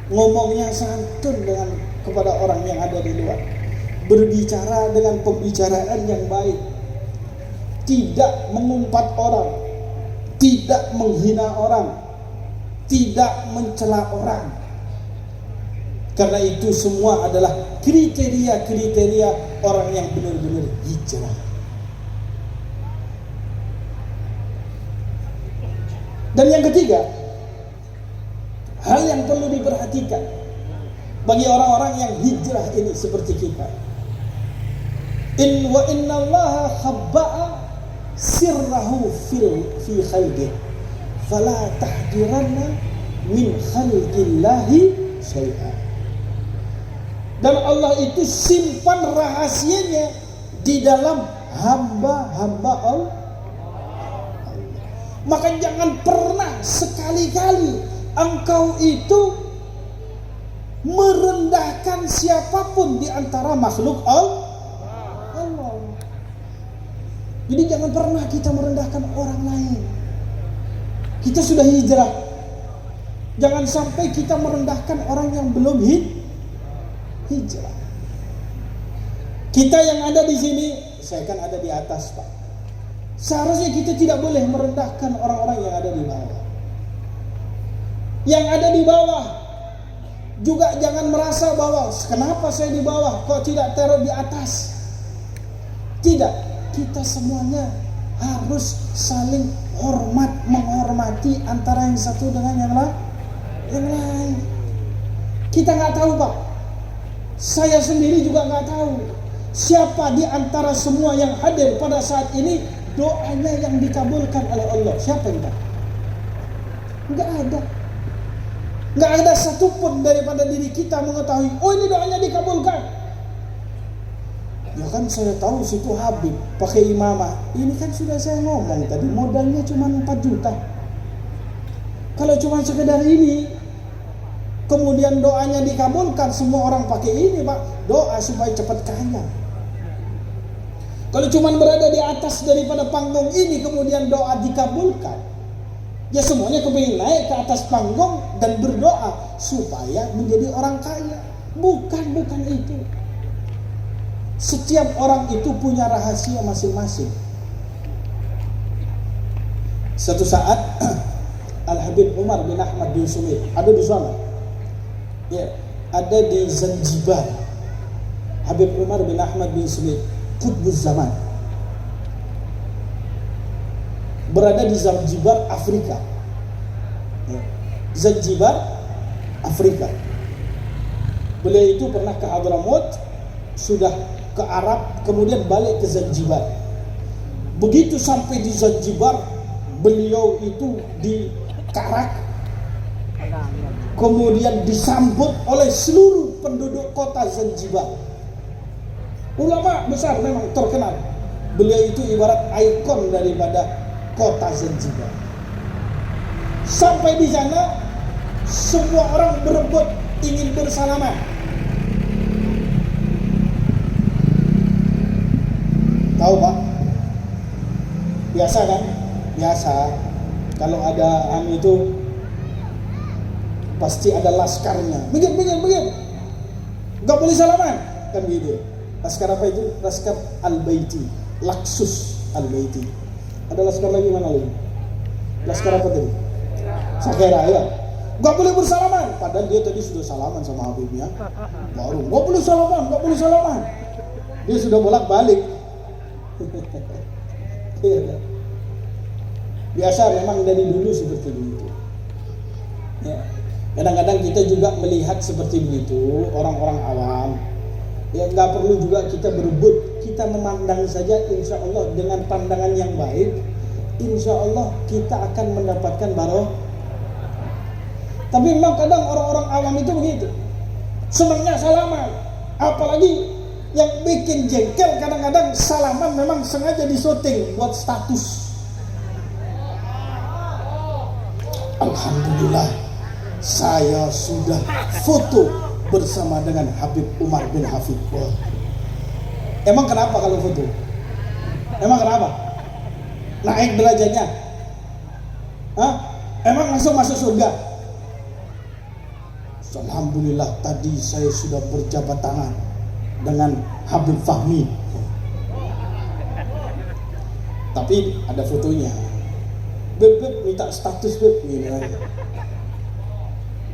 Ngomongnya santun dengan kepada orang yang ada di luar. Berbicara dengan pembicaraan yang baik. Tidak mengumpat orang, tidak menghina orang, tidak mencela orang. Karena itu semua adalah kriteria-kriteria orang yang benar-benar hijrah. Dan yang ketiga, hal yang perlu diperhatikan bagi orang-orang yang hijrah ini seperti kita. Innallaha khabba'a sirrahu fi khalqih fala tahdiranna min khalqillahi syai'an. Dan Allah itu simpan rahasianya di dalam hamba-hamba Allah. Maka jangan pernah sekali-kali engkau itu merendahkan siapapun di antara makhluk Allah. Jadi jangan pernah kita merendahkan orang lain. Kita sudah hijrah, jangan sampai kita merendahkan orang yang belum hijrah. Kita yang ada di sini, saya kan ada di atas, Pak. Seharusnya kita tidak boleh merendahkan orang-orang yang ada di bawah. Yang ada di bawah juga jangan merasa bahwa kenapa saya di bawah kok tidak taruh di atas. Tidak. Kita semuanya harus saling hormat, menghormati antara yang satu dengan yang lain. Kita nggak tahu, Pak. Saya sendiri juga nggak tahu siapa di antara semua yang hadir pada saat ini doanya yang dikabulkan oleh Allah. Siapa yang tahu? Nggak ada. Nggak ada satupun daripada diri kita mengetahui, oh ini doanya dikabulkan. Ya kan saya tahu situ Habib pakai imamah. Ini kan sudah saya ngomong tadi, modalnya cuma 4 juta. Kalau cuma sekedar ini, kemudian doanya dikabulkan, semua orang pakai ini, Pak, doa supaya cepat kaya. Kalau cuma berada di atas daripada panggung ini kemudian doa dikabulkan, ya semuanya kepingin naik ke atas panggung dan berdoa supaya menjadi orang kaya. Bukan itu. Setiap orang itu punya rahasia masing-masing. Satu saat Al-Habib Umar bin Ahmad bin Sumit ada di sana. Ya, ada di Zanzibar. Habib Umar bin Ahmad bin Sumit, Qutbuz Zaman, berada di Zanzibar, Afrika. Ya. Zanzibar, Afrika. Beliau itu pernah ke Hadramaut, sudah ke Arab, kemudian balik ke Zanzibar. Begitu sampai di Zanzibar, beliau itu dikarak, kemudian disambut oleh seluruh penduduk kota Zanzibar. Ulama besar memang terkenal. Beliau itu ibarat ikon daripada kota Zanzibar. Sampai di sana, semua orang berebut ingin bersalaman. Tahu Pak? Biasa kan? Biasa. Kalau ada itu pasti ada laskarnya. Begin. Gak boleh salaman. Kan gitu. Laskar apa itu? Laskar Al-Baiti. Laksus Al-Baiti. Ada laskar lagi mana lagi? Laskar apa tadi? Sakera ya. Gak boleh bersalaman. Padahal dia tadi sudah salaman sama Habibnya. Baru gak boleh salaman. Dia sudah bolak-balik. Biasa memang dari dulu seperti itu. Ya. Kadang-kadang kita juga melihat seperti begitu orang-orang awam. Ya nggak perlu juga kita berebut. Kita memandang saja, insya Allah dengan pandangan yang baik, insya Allah kita akan mendapatkan baroh. Tapi memang kadang orang-orang awam itu begitu. Senangnya salaman. Apalagi yang bikin jengkel kadang-kadang salaman memang sengaja disyuting buat status. Alhamdulillah, saya sudah foto bersama dengan Habib Umar bin Hafid. Emang kenapa kalau foto? Emang kenapa? Naik derajatnya? Hah? Emang langsung masuk surga? Alhamdulillah, tadi saya sudah berjabat tangan dengan Habib Fahmi. Tapi ada fotonya. Beb minta status Beb gitu.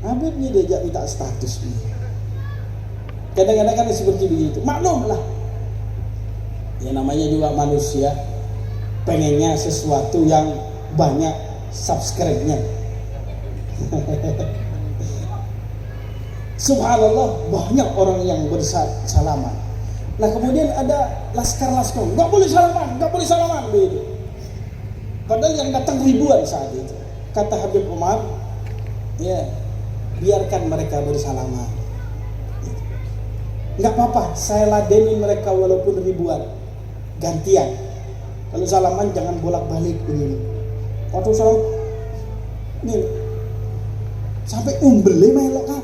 Habib ni diajak minta status ni. Kadang-kadang kan seperti begitu. Maklum lah. Ya namanya juga manusia, pengennya sesuatu yang banyak subscribe-nya. Subhanallah, banyak orang yang bersalaman. Nah kemudian ada laskar-laskar, nggak boleh salaman begitu. Padahal yang datang ribuan saat itu. Kata Habib Umar, ya biarkan mereka bersalaman. Nggak apa-apa, saya ladeni mereka walaupun ribuan. Gantian. Kalau salaman jangan bolak-balik begini. Waktu salam, nih sampai umbelnya melok kan.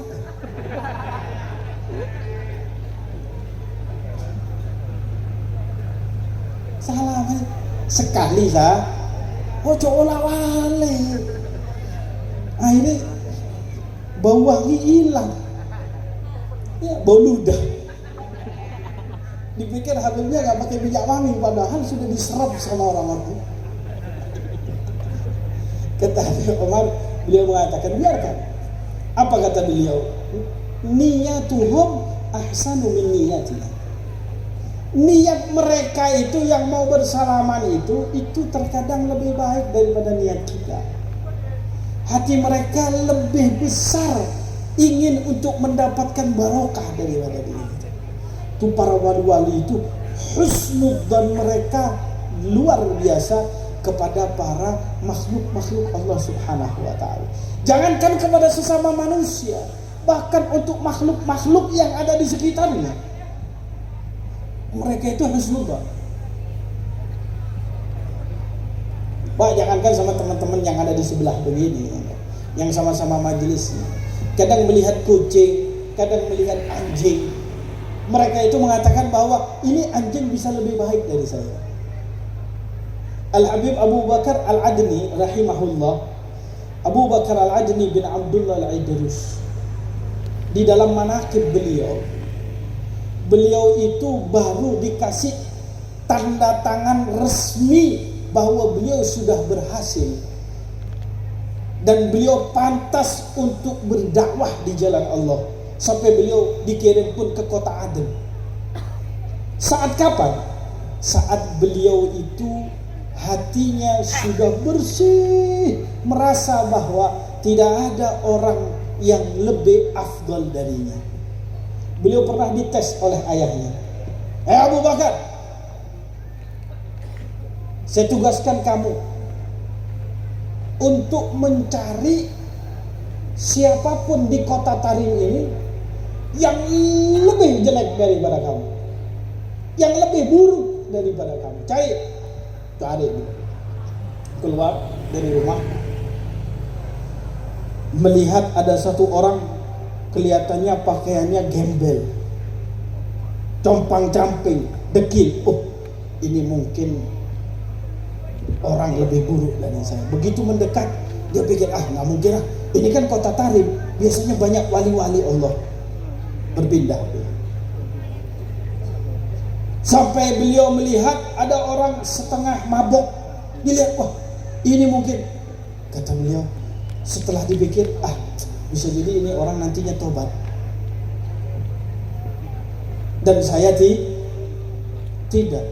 Salaman sekali sah. Ojo olah wale. Akhirnya bau wangi hilang. Ya bau ludah. Dipikir Habibnya gak pakai minyak wangi, padahal sudah diserap sama orang-orang. Kata Habib Umar, beliau mengatakan biarkan. Apa kata beliau? Niyatuhum ahsanu min niyatina. Niat mereka itu yang mau bersalaman itu terkadang lebih baik daripada niat kita. Hati mereka lebih besar ingin untuk mendapatkan barokah daripada diri. Itu para wali-wali itu husnudzan mereka luar biasa kepada para makhluk-makhluk Allah Subhanahu wa taala. Jangankan kepada sesama manusia, bahkan untuk makhluk-makhluk yang ada di sekitarnya. Mereka itu husnudzan. Pak, jangankan sama teman-teman yang ada di sebelah begini, yang sama-sama majelis. Kadang melihat kucing, kadang melihat anjing. Mereka itu mengatakan bahwa ini anjing bisa lebih baik dari saya. Al-Habib Abu Bakar Al-Adni rahimahullah, Abu Bakar Al-Adni bin Abdullah Al-Idrus, di dalam manaqib beliau itu baru dikasih tanda tangan resmi bahwa beliau sudah berhasil dan beliau pantas untuk berdakwah di jalan Allah, sampai beliau dikirim pun ke kota Aden. Saat kapan? Saat beliau itu hatinya sudah bersih, merasa bahwa tidak ada orang yang lebih afdal darinya. Beliau pernah dites oleh ayahnya. Abu Bakar, saya tugaskan kamu untuk mencari siapapun di kota Tarim ini yang lebih jelek daripada kamu, yang lebih buruk daripada kamu. Cari keluar dari rumah, melihat ada satu orang kelihatannya pakaiannya gembel, compang-camping, dekil. Oh, ini mungkin orang lebih buruk dari saya. Begitu mendekat, dia pikir, nggak mungkin lah. Ini kan kota Tarim, biasanya banyak wali-wali Allah berpindah. Sampai beliau melihat ada orang setengah mabok. Dilihat, wah ini mungkin. Kata beliau, setelah dipikir, bisa jadi ini orang nantinya tobat. Dan saya tidak.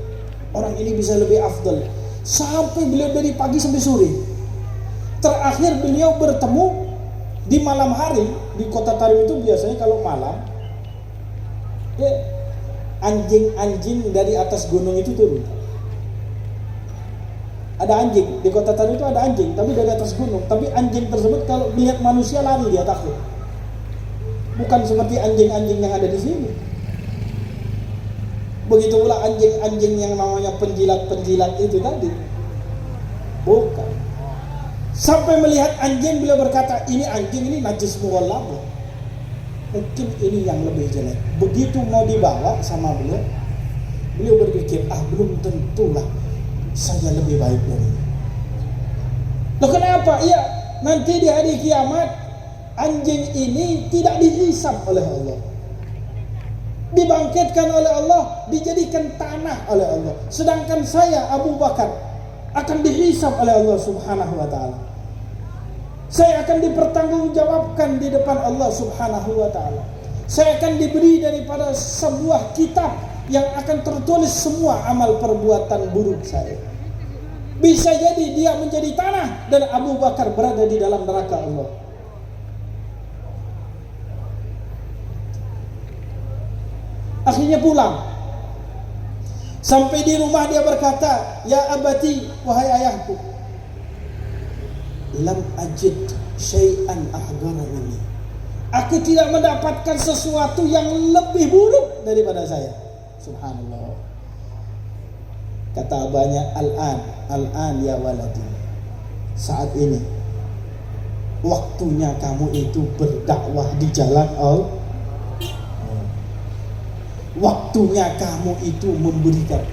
Orang ini bisa lebih afdal. Sampai beliau dari pagi sampai sore. Terakhir beliau bertemu di malam hari. Di kota Tarim itu biasanya kalau malam, anjing-anjing dari atas gunung itu turun. Ada anjing di kota Tarim itu, ada anjing tapi dari atas gunung. Tapi anjing tersebut kalau melihat manusia lari, dia takut. Bukan seperti anjing-anjing yang ada di sini. Begitu pula anjing-anjing yang namanya penjilat-penjilat itu tadi. Bukan. Sampai melihat anjing, beliau berkata, ini anjing ini najis mughallab. Mungkin ini yang lebih jelek. Begitu mau dibawa sama beliau, beliau berpikir, belum tentulah saya lebih baik dari ini. Loh kenapa? Iya, nanti di hari kiamat anjing ini tidak dihisab oleh Allah, dibangkitkan oleh Allah, dijadikan tanah oleh Allah. Sedangkan saya, Abu Bakar, akan dihisab oleh Allah Subhanahu wa ta'ala. Saya akan dipertanggungjawabkan di depan Allah Subhanahu wa ta'ala. Saya akan diberi daripada sebuah kitab yang akan tertulis semua amal perbuatan buruk saya. Bisa jadi dia menjadi tanah dan Abu Bakar berada di dalam neraka Allah. Akhirnya pulang. Sampai di rumah dia berkata, ya abati, wahai ayahku, lam ajid syai'an ahgara ini. Aku tidak mendapatkan sesuatu yang lebih buruk daripada saya. Subhanallah. Kata abahnya, al-an ya waladi, saat ini waktunya kamu itu berdakwah di jalan Allah. Waktunya kamu itu memberikan.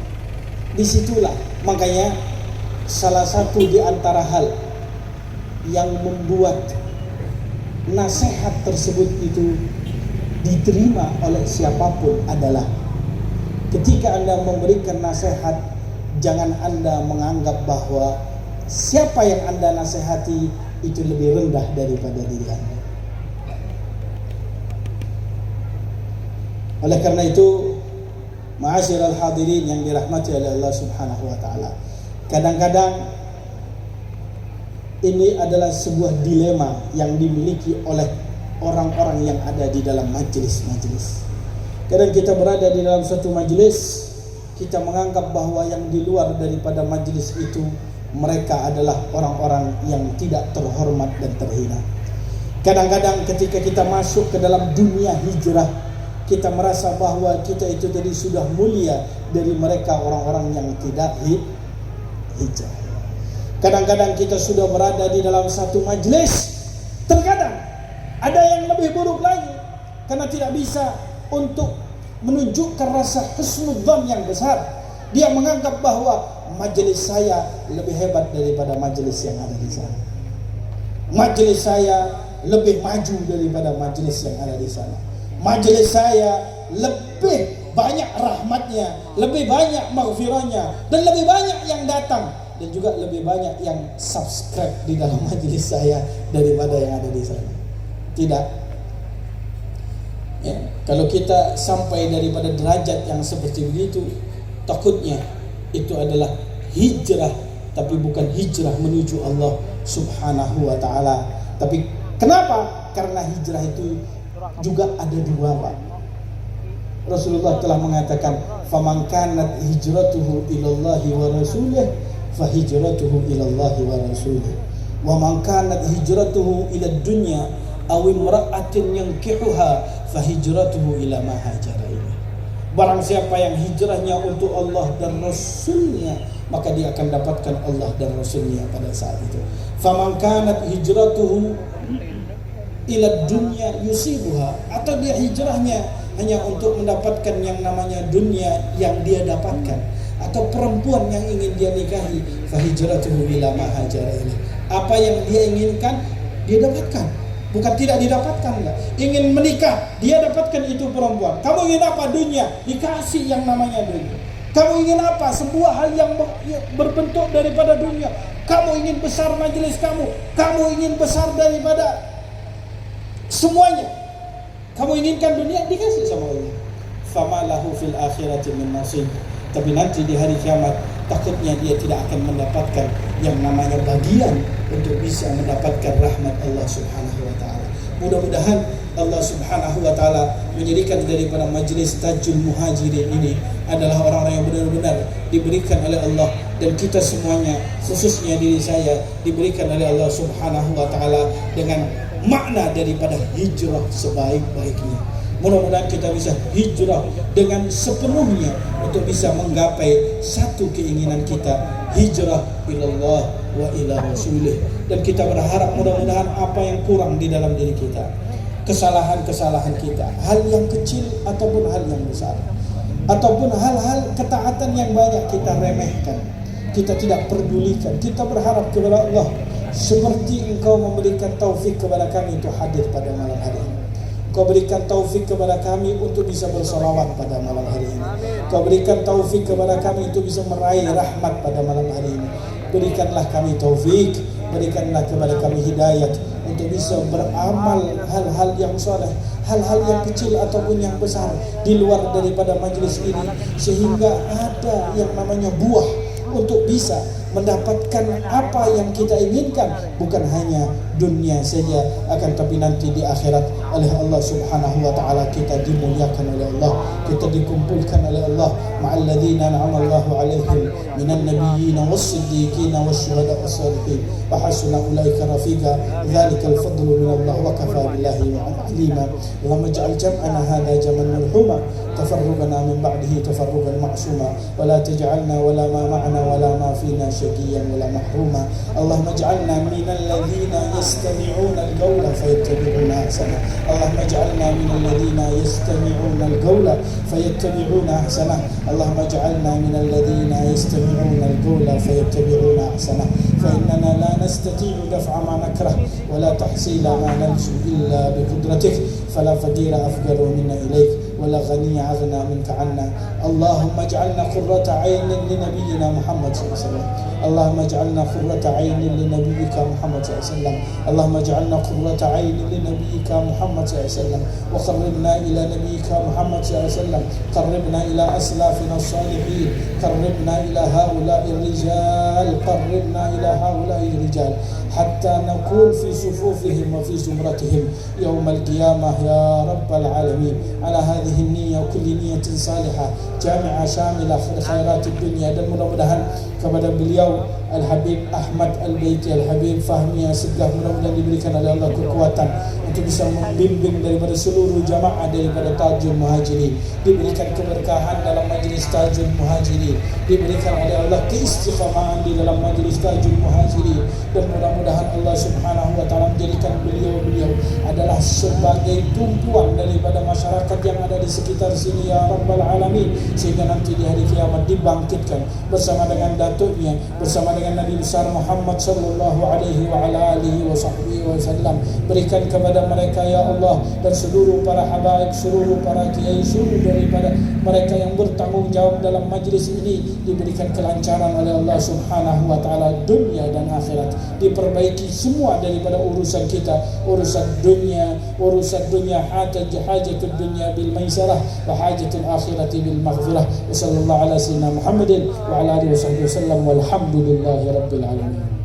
Disitulah makanya salah satu di antara hal yang membuat nasihat tersebut itu diterima oleh siapapun adalah ketika Anda memberikan nasihat, jangan Anda menganggap bahwa siapa yang Anda nasihati itu lebih rendah daripada diri Anda. Oleh karena itu, ma'asyiral hadirin yang dirahmati oleh Allah Subhanahu wa ta'ala, kadang-kadang ini adalah sebuah dilema yang dimiliki oleh orang-orang yang ada di dalam majelis-majelis. Kadang kita berada di dalam suatu majelis, kita menganggap bahwa yang di luar daripada majelis itu mereka adalah orang-orang yang tidak terhormat dan terhina. Kadang-kadang ketika kita masuk ke dalam dunia hijrah, kita merasa bahwa kita itu tadi sudah mulia dari mereka orang-orang yang tidak hijrah. Kadang-kadang kita sudah berada di dalam satu majelis, terkadang ada yang lebih buruk lagi, karena tidak bisa untuk menunjukkan rasa husnudzan yang besar. Dia menganggap bahwa majelis saya lebih hebat daripada majelis yang ada di sana. Majelis saya lebih maju daripada majelis yang ada di sana. Majelis saya lebih banyak rahmatnya, lebih banyak maghfirahnya, dan lebih banyak yang datang, dan juga lebih banyak yang subscribe di dalam majelis saya daripada yang ada di sana. Tidak. Ya, kalau kita sampai daripada derajat yang seperti begitu, takutnya itu adalah hijrah, tapi bukan hijrah menuju Allah Subhanahu wa ta'ala. Tapi kenapa? Karena hijrah itu juga ada dua, Pak. Rasulullah telah mengatakan, faman kanat hijratuhu ilallahi wa rasulih fa hijratuhu ilallahi wa rasulih wa man kanat hijratuhu ila dunya aw imra'atin yankihuha fa hijratuhu ila ma hajara ilaihi. Barang siapa yang hijrahnya untuk Allah dan Rasulnya, maka dia akan dapatkan Allah dan Rasulnya pada saat itu. Faman kanat hijratuhu ila dunya yusibuha, atau dia hijrahnya hanya untuk mendapatkan yang namanya dunia yang dia dapatkan. atau perempuan yang ingin dia nikahi, fa hijratuhu ila ma hajara ilaih. Apa yang dia inginkan dia dapatkan, bukan tidak didapatkan. Enggak. Ingin menikah, dia dapatkan itu perempuan. Kamu ingin apa? Dunia, dikasih yang namanya dunia. Kamu ingin apa? Sebuah hal yang berbentuk daripada dunia. Kamu ingin besar majelis kamu ingin besar daripada semuanya. Kamu inginkan dunia, dikasih sama Allah. Fama lahu fil akhirati min nasib. Tapi nanti di hari kiamat takutnya dia tidak akan mendapatkan yang namanya bagian untuk bisa mendapatkan rahmat Allah Subhanahu wa taala. Mudah-mudahan Allah Subhanahu wa taala menjadikan daripada majlis Tajul Muhajirin ini adalah orang-orang yang benar-benar diberikan oleh Allah, dan kita semuanya, khususnya diri saya, diberikan oleh Allah Subhanahu wa taala dengan makna daripada hijrah sebaik-baiknya. Mudah-mudahan kita bisa hijrah dengan sepenuhnya untuk bisa menggapai satu keinginan kita, hijrah ilallah wa ila rasulih. Dan kita berharap mudah-mudahan apa yang kurang di dalam diri kita, kesalahan-kesalahan kita, hal yang kecil ataupun hal yang besar, ataupun hal-hal ketaatan yang banyak kita remehkan, kita tidak pedulikan. Kita berharap kepada Allah, seperti Engkau memberikan taufik kepada kami untuk hadir pada malam hari ini. Kau berikan taufik kepada kami untuk bisa bersolawat pada malam hari ini. Kau berikan taufik kepada kami untuk bisa meraih rahmat pada malam hari ini. Berikanlah kami taufik, berikanlah kepada kami hidayat untuk bisa beramal hal-hal yang soleh, hal-hal yang kecil ataupun yang besar di luar daripada majlis ini, sehingga ada yang namanya buah untuk bisa mendapatkan apa yang kita inginkan, bukan hanya dunia saja, akan tapi nanti di akhirat oleh Allah Subhanahu wa taala kita dimuliakan oleh Allah, kita dikumpulkan oleh Allah ma'al ladzina an'ama Allahu 'alaihim minan nabiyyin was-siddiqin wasyuhada was-shalihin wa hasuna ulaika rafiqa dzalikal fadlu min Allah wa kafa billahi 'alima. Allahumma ij'al jam'ana hadha jam'an marhuma tafarruqana min ba'dihi tafarruqan ma'suma wa la taj'alna wala ma ma'ana wala ma fina shaqiyan wala mahruma. Allahumma ij'alna minal ladzina yastami'una al-qawla fayattabi'una ahsana. Allahumma ij'alna minal ladzina yastami'una al-qawla fayattabi'una ahsana. Allahumma ij'alna minal ladzina yastami'una al-qawla fayattabi'una ahsana. Fa innana la nastati'u daf'a ma nakrah wa la tahsila ma nansu illa bi qudratik fala faqira afqaru minna ilaik ولا غني أغنى منك عنا. اللهم اجعلنا قرة عين لنبينا محمد صلى الله عليه وسلم. اللهم اجعلنا قرة عين لنبيك محمد صلى الله عليه وسلم. اللهم اجعلنا قرة عين لنبيك محمد صلى الله عليه وسلم، وقربنا إلى نبيك محمد صلى الله عليه وسلم، قربنا إلى أسلافنا الصالحين، قربنا إلى هؤلاء الرجال، قربنا إلى هؤلاء الرجال حتى نكون في صفوفهم وفي زمرتهم يوم القيامة يا رب العالمين. على هذه النية وكل نية صالحة جامعة شاملة خيرات الدنيا. Dan mudah-mudahan kepada beliau Al-Habib Ahmad Al-Baiti Al-Habib Fahmi Assegaf, mudah-mudahan diberikan oleh Allah kekuatan untuk bisa membimbing daripada seluruh jamaah daripada Tajul Muhajirin, diberikan keberkahan dalam majlis Tajul Muhajirin, diberikan oleh Allah keistiqamahan di dalam majlis Tajul Muhajirin, dan mudah-mudahan Allah Subhanahu wa taala menjadikan beliau adalah sebagai tumpuan daripada masyarakat yang ada di sekitar sini ya Rabbal Alamin, sehingga nanti di hari kiamat dibangkitkan bersama dengan datuknya, bersama dengan Nabi besar Muhammad sallallahu alaihi wa ala alihi wa sahbihi wasallam. Berikan kepada mereka ya Allah, dan seluruh para habaib, seluruh para kiai, seluruh daripada mereka yang bertanggung jawab dalam majlis ini, diberikan kelancaran oleh Allah Subhanahu wa taala dunia dan akhirat. Diperbaiki semua daripada urusan kita, urusan dunia hajatul dunya bil maisarah wa hajatul akhirati bil maghfirah. Wa sallallahu ala sayyidina Muhammadin wa ala alihi wa sahbihi wasallam walhamdulillahi rabbil alamin.